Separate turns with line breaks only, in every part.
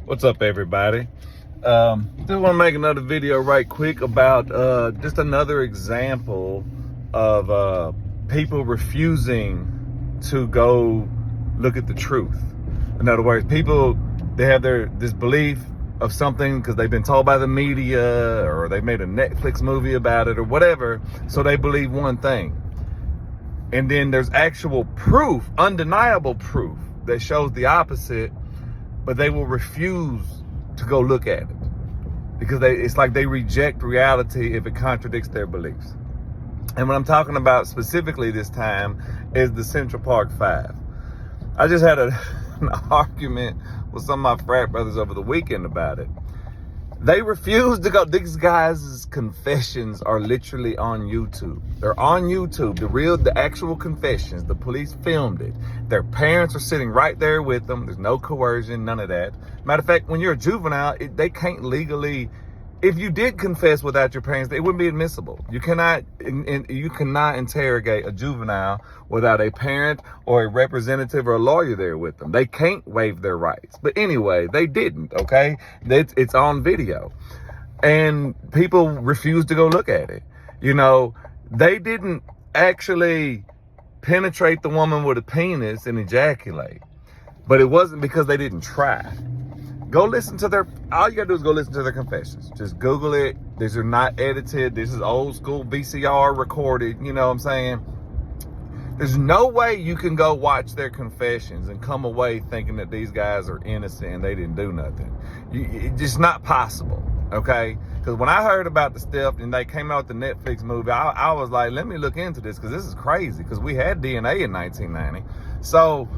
What's up, everybody? Just want to make another video right quick about just another example of people refusing to go look at the truth. In other words, people, they have this belief of something because they've been told by the media or they made a Netflix movie about it or whatever, so they believe one thing. And then there's actual proof, undeniable proof, that shows the opposite, but they will refuse to go look at it because it's like they reject reality if it contradicts their beliefs. And what I'm talking about specifically this time is the Central Park 5. I just had an argument with some of my frat brothers over the weekend about it. They refuse to go. These guys' confessions are literally on YouTube. They're on YouTube. The actual confessions. The police filmed it. Their parents are sitting right there with them. There's no coercion, none of that. Matter of fact, when you're a juvenile, they can't legally. If you did confess without your parents, it wouldn't be admissible. You cannot interrogate a juvenile without a parent or a representative or a lawyer there with them. They can't waive their rights. But anyway, they didn't, okay? It's on video. And people refuse to go look at it. You know, they didn't actually penetrate the woman with a penis and ejaculate. But it wasn't because they didn't try. Go listen to all you gotta do is go listen to their confessions. Just Google it. These are not edited. This is old school VCR recorded. You know what I'm saying? There's no way you can go watch their confessions and come away thinking that these guys are innocent and they didn't do nothing. It's just not possible, okay? Because when I heard about the stuff and they came out with the Netflix movie, I was like, let me look into this because this is crazy because we had DNA in 1990. So,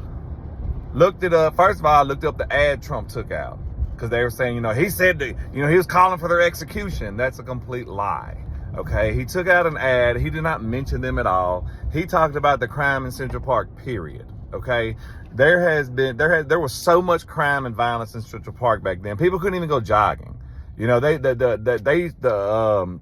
looked it up. First of all, I looked up the ad Trump took out. Because they were saying, he said that, he was calling for their execution. That's a complete lie. Okay, he took out an ad. He did not mention them at all. He talked about the crime in Central Park, period. Okay, there was so much crime and violence in Central Park back then. People couldn't even go jogging. The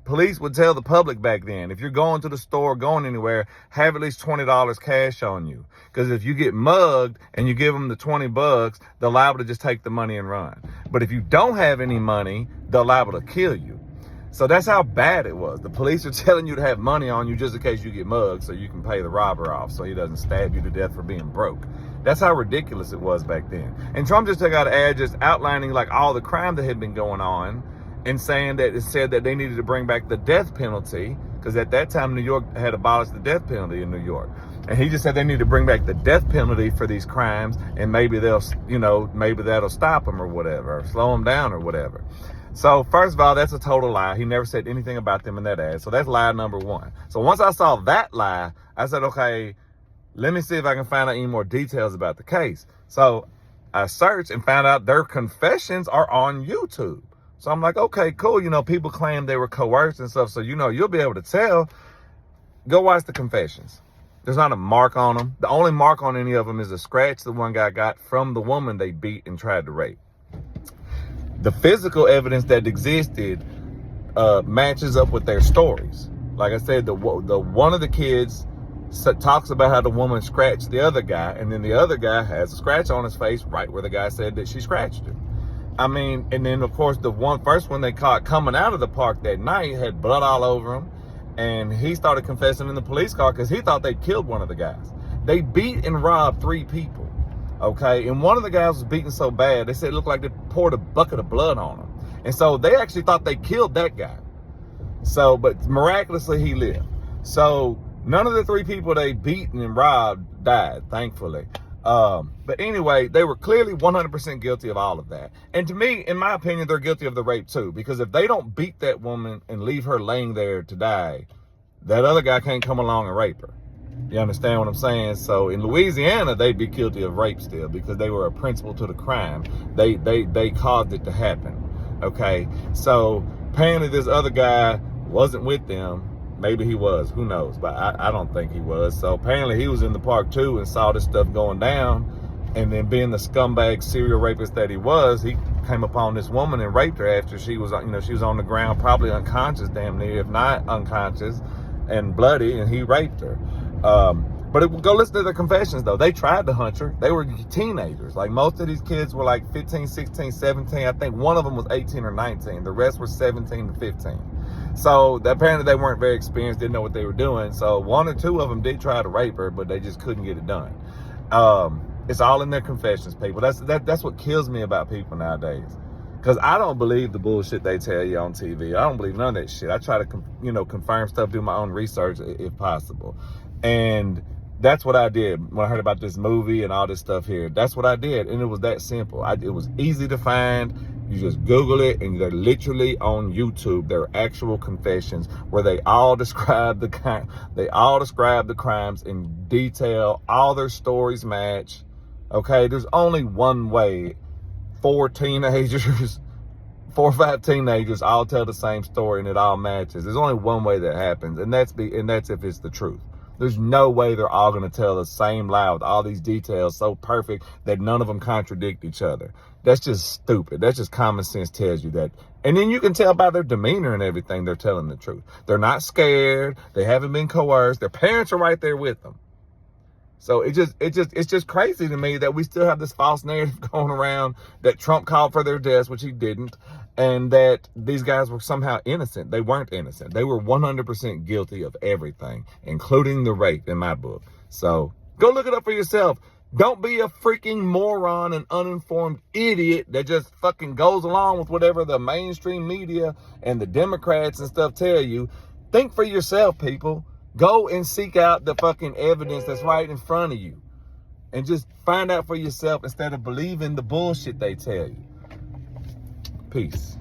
police would tell the public back then, if you're going to the store, going anywhere, have at least $20 cash on you. Because if you get mugged and you give them the $20, they're liable to just take the money and run. But if you don't have any money, they're liable to kill you. So that's how bad it was. The police are telling you to have money on you just in case you get mugged so you can pay the robber off so he doesn't stab you to death for being broke. That's how ridiculous it was back then. And Trump just took out an ad just outlining like all the crime that had been going on and saying that it said that they needed to bring back the death penalty because at that time New York had abolished the death penalty in New York. And he just said they need to bring back the death penalty for these crimes and maybe maybe that'll stop them or whatever, or slow them down or whatever. So first of all, that's a total lie. He never said anything about them in that ad. So that's lie number one. So once I saw that lie, I said, okay, let me see if I can find out any more details about the case. So I searched and found out their confessions are on YouTube. So I'm like, okay, cool. People claim they were coerced and stuff. So, you'll be able to tell. Go watch the confessions. There's not a mark on them. The only mark on any of them is a scratch the one guy got from the woman they beat and tried to rape. The physical evidence that existed matches up with their stories. Like I said, the one of the kids talks about how the woman scratched the other guy, and then the other guy has a scratch on his face right where the guy said that she scratched him. And then of course the first one they caught coming out of the park that night had blood all over him, and he started confessing in the police car because he thought they'd killed one of the guys. They beat and robbed 3 people. Okay, and one of the guys was beaten so bad, they said it looked like they poured a bucket of blood on him. And so they actually thought they killed that guy. So, but miraculously he lived. So none of the 3 people they beat and robbed died, thankfully. But anyway, they were clearly 100% guilty of all of that. And to me, in my opinion, they're guilty of the rape too. Because if they don't beat that woman and leave her laying there to die, that other guy can't come along and rape her. You understand what I'm saying? So in Louisiana, they'd be guilty of rape still because they were a principal to the crime. They caused it to happen. Okay. So apparently this other guy wasn't with them. Maybe he was, who knows? But I don't think he was. So apparently he was in the park too and saw this stuff going down. And then being the scumbag serial rapist that he was, he came upon this woman and raped her after she was, she was on the ground, probably unconscious, damn near, if not unconscious and bloody, and he raped her. But go listen to their confessions, though. They tried to hunt her. They were teenagers. Like, most of these kids were like 15, 16, 17. I think one of them was 18 or 19. The rest were 17 to 15. So apparently they weren't very experienced, didn't know what they were doing. So one or two of them did try to rape her, but they just couldn't get it done. It's all in their confessions, people. That's what kills me about people nowadays. Because I don't believe the bullshit they tell you on TV. I don't believe none of that shit. I try to, confirm stuff, do my own research if possible. And that's what I did when I heard about this movie and all this stuff here. That's what I did. And it was that simple. It was easy to find. You just Google it, and they're literally on YouTube. They're actual confessions where they all describe the crimes in detail. All their stories match. Okay, there's only one way. 4 or 5 teenagers all tell the same story and it all matches. There's only one way that happens, and that's if it's the truth. There's no way they're all going to tell the same lie with all these details so perfect that none of them contradict each other. That's just stupid. That's just common sense tells you that. And then you can tell by their demeanor and everything they're telling the truth. They're not scared. They haven't been coerced. Their parents are right there with them. So it's just crazy to me that we still have this false narrative going around that Trump called for their deaths, which he didn't, and that these guys were somehow innocent. They weren't innocent. They were 100% guilty of everything, including the rape in my book. So go look it up for yourself. Don't be a freaking moron and uninformed idiot that just fucking goes along with whatever the mainstream media and the Democrats and stuff tell you. Think for yourself, people. Go and seek out the fucking evidence that's right in front of you. And just find out for yourself instead of believing the bullshit they tell you. Peace.